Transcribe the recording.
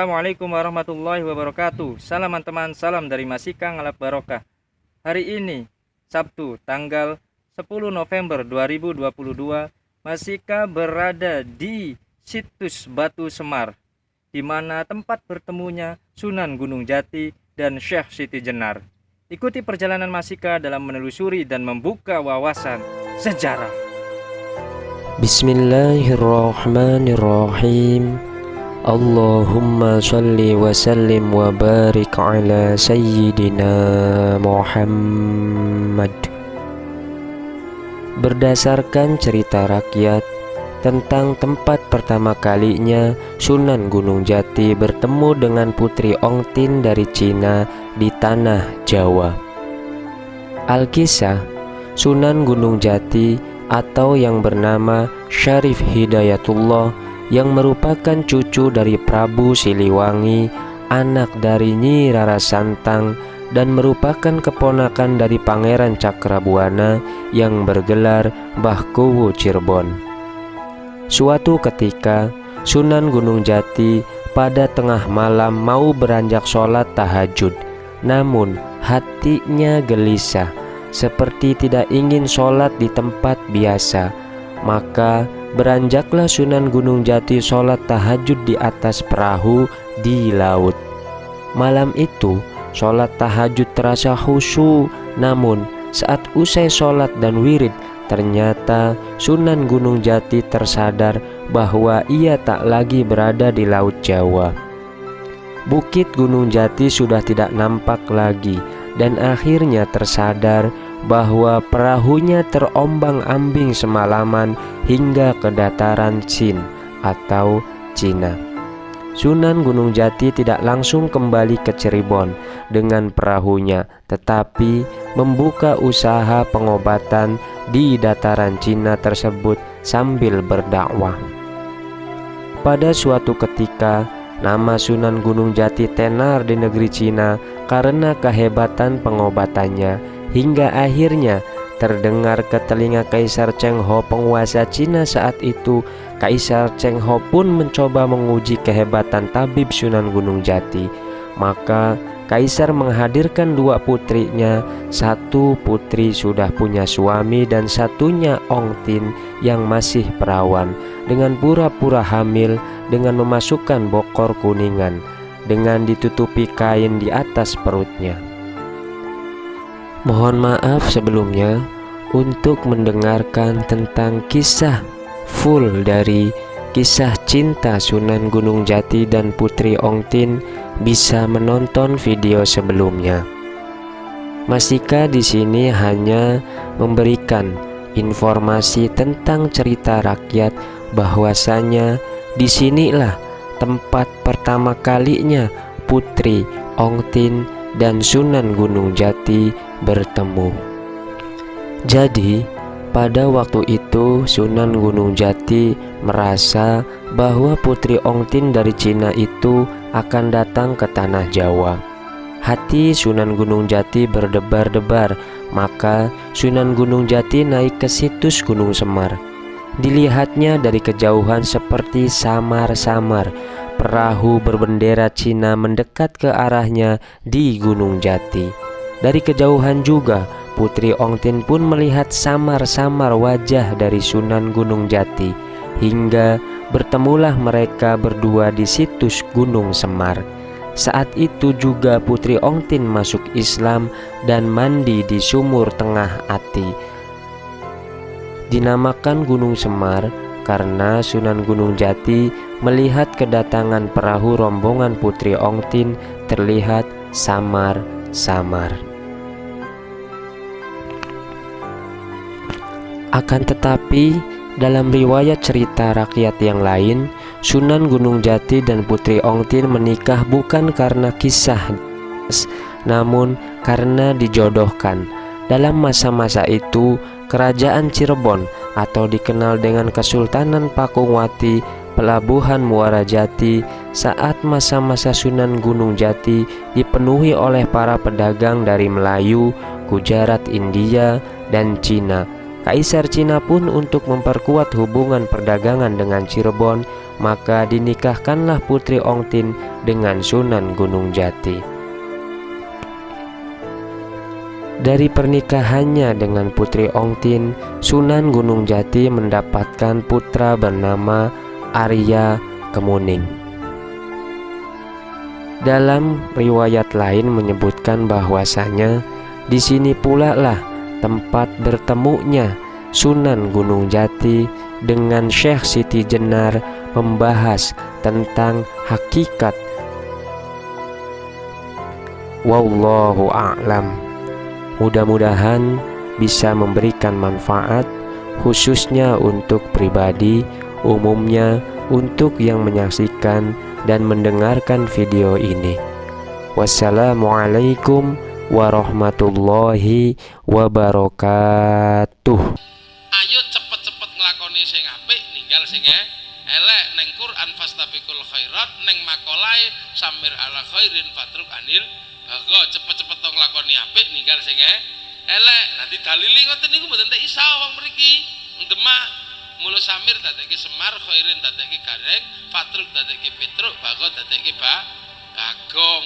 Assalamualaikum warahmatullahi wabarakatuh. Salam teman, salam dari Masika Ngalap Barokah. Hari ini, Sabtu, tanggal 10 November 2022, Masika berada di situs Batu Semar, di mana tempat bertemunya Sunan Gunung Jati dan Syekh Siti Jenar. Ikuti perjalanan Masika dalam menelusuri dan membuka wawasan sejarah. Bismillahirrahmanirrahim. Allahumma salli wa sallim wa barik ala Sayyidina Muhammad. Berdasarkan cerita rakyat tentang tempat pertama kalinya Sunan Gunung Jati bertemu dengan Putri Ong Tin dari Cina di tanah Jawa. Alkisah, Sunan Gunung Jati atau yang bernama Syarif Hidayatullah yang merupakan cucu dari Prabu Siliwangi, anak dari Nyi Rara Santang, dan merupakan keponakan dari Pangeran Cakrabuana yang bergelar Mbah Kuwu Cirebon. Suatu ketika, Sunan Gunung Jati pada tengah malam mau beranjak sholat tahajud, namun hatinya gelisah, seperti tidak ingin sholat di tempat biasa. Maka beranjaklah Sunan Gunung Jati sholat tahajud di atas perahu di laut. Malam itu sholat tahajud terasa khusyuk, namun saat usai sholat dan wirid, ternyata Sunan Gunung Jati tersadar bahwa ia tak lagi berada di Laut Jawa. Bukit Gunung Jati sudah tidak nampak lagi, dan akhirnya tersadar bahwa perahunya terombang-ambing semalaman hingga ke dataran Chin atau Cina. Sunan Gunung Jati tidak langsung kembali ke Cirebon dengan perahunya, tetapi membuka usaha pengobatan di dataran Cina tersebut sambil berdakwah. Pada suatu ketika, nama Sunan Gunung Jati tenar di negeri Cina karena kehebatan pengobatannya, hingga akhirnya terdengar ke telinga Kaisar Cheng Ho, penguasa Cina saat itu. Kaisar Cheng Ho pun mencoba menguji kehebatan tabib Sunan Gunung Jati. Maka Kaisar menghadirkan dua putrinya. Satu putri sudah punya suami dan satunya Ong Tin yang masih perawan, dengan pura-pura hamil dengan memasukkan bokor kuningan dengan ditutupi kain di atas perutnya. Mohon maaf sebelumnya untuk mendengarkan tentang kisah full dari kisah cinta Sunan Gunung Jati dan Putri Ong Tin, bisa menonton video sebelumnya. Masika di sini hanya memberikan informasi tentang cerita rakyat, bahwasanya disinilah tempat pertama kalinya Putri Ong Tin dan Sunan Gunung Jati bertemu. Jadi pada waktu itu Sunan Gunung Jati merasa bahwa Putri Ong Tin dari Cina itu akan datang ke tanah Jawa. Hati Sunan Gunung Jati berdebar-debar, maka Sunan Gunung Jati naik ke situs Gunung Semar. Dilihatnya dari kejauhan seperti samar-samar perahu berbendera Cina mendekat ke arahnya di Gunung Jati. Dari kejauhan juga Putri Ong Tin pun melihat samar-samar wajah dari Sunan Gunung Jati, hingga bertemulah mereka berdua di situs Gunung Semar. Saat itu juga Putri Ong Tin masuk Islam dan mandi di sumur Tengah Ati. Dinamakan Gunung Semar karena Sunan Gunung Jati melihat kedatangan perahu rombongan Putri Ong Tin terlihat samar-samar. Akan tetapi dalam riwayat cerita rakyat yang lain, Sunan Gunung Jati dan Putri Ong Tin menikah bukan karena kisah, namun karena dijodohkan. Dalam masa-masa itu, Kerajaan Cirebon atau dikenal dengan Kesultanan Pakungwati, Pelabuhan Muara Jati, saat masa-masa Sunan Gunung Jati dipenuhi oleh para pedagang dari Melayu, Gujarat, India, dan Cina. Kaisar Cina pun untuk memperkuat hubungan perdagangan dengan Cirebon maka dinikahkanlah Putri Ongtin dengan Sunan Gunung Jati. Dari pernikahannya dengan Putri Ongtin, Sunan Gunung Jati mendapatkan putra bernama Arya Kemuning. Dalam riwayat lain menyebutkan bahwasanya di sini pula lah tempat bertemunya Sunan Gunung Jati dengan Syekh Siti Jenar membahas tentang hakikat. Wallahu a'lam. Mudah-mudahan bisa memberikan manfaat khususnya untuk pribadi, umumnya untuk yang menyaksikan dan mendengarkan video ini. Wassalamualaikum warahmatullahi wabarakatuh. Ayo cepet-cepet nglakoni sing apik, ninggal sing elek. Neng Quran fastabiqul khairat, neng makolai samir ala khairin fatruk anil bago. Cepet-cepet to nglakoni apik, ninggal sing elek. Nanti dalili ngoten niku mboten tak isa wong mriki. Demak mulu samir dadekke semar, khairin dadekke gareng, fatruk dadekke petruk, bago dadekke bagong.